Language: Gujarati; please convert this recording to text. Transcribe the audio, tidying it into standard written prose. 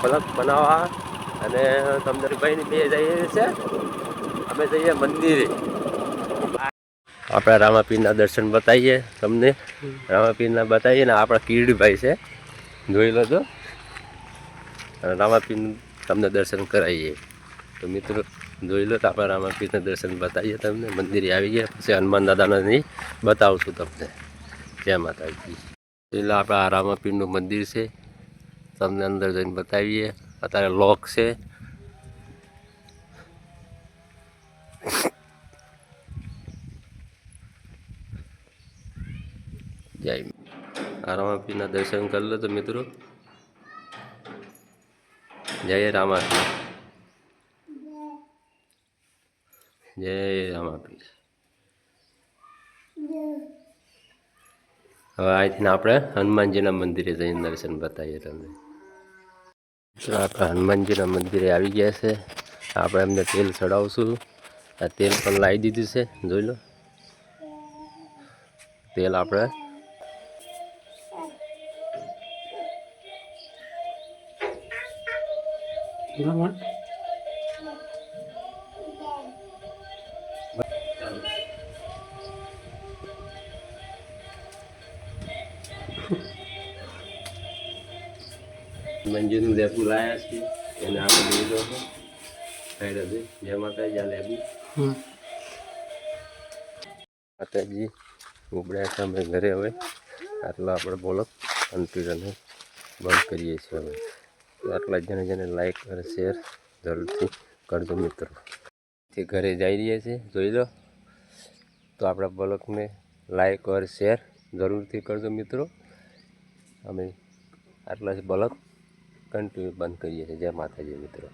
બ્લોગ બનાવવા અને તમને ભાઈ બે જઈએ છે, અમે જઈએ મંદિરે. આપણા રામાપીરના દર્શન બતાવીએ તમને, રામાપીરના બતાવીએ ને આપણા કીરડીભાઈ છે, જોઈ લો તો. રામાપીર તમને દર્શન કરાવીએ તો મિત્રો જોઈ લો તો આપણા રામાપીરના દર્શન બતાવીએ તમને. મંદિરે આવી ગયા પછી હનુમાન દાદાના નહીં બતાવશું તમને. જય માતાજી. એટલે આપણા રામાપીરનું મંદિર છે, તમને અંદર જઈને બતાવીએ. અત્યારે લોક છે. જય રામાપીરના દર્શન કરી લો તો મિત્રો. જય રામાપીર, જય રામાપીર. હવે અહીંથી આપણે હનુમાનજીના મંદિરે જઈને દર્શન બતાવીએ તમને. આપણે હનુમાનજીના મંદિરે આવી ગયા છે. આપણે એમને તેલ ચડાવશું. આ તેલ પણ લાવી દીધું છે, જોઈ લો. તેલ આપણે મંજીનું લેબુ લાવ્યા છીએ, એને આપણે લીધો છે. ખાઈ દે જય માતાજી. આ લેબુ માતાજી ઉપડ્યા છે અમે ઘરે. હવે આટલા આપણે બોલો કન્ટિન્યુ બંધ કરીએ છીએ હવે. તો આટલા જેને લાઈક અને શેર જરૂરથી કરજો મિત્રો. તે ઘરે જઈ રહ્યા છે, જોઈ લો. તો આપણા બ્લોગને લાઈક और શેર જરૂરથી કરજો મિત્રો. અમે આટલા જ બ્લોગ કન્ટિન્યુ બંધ કરીએ છીએ. જય માતાજી મિત્રો.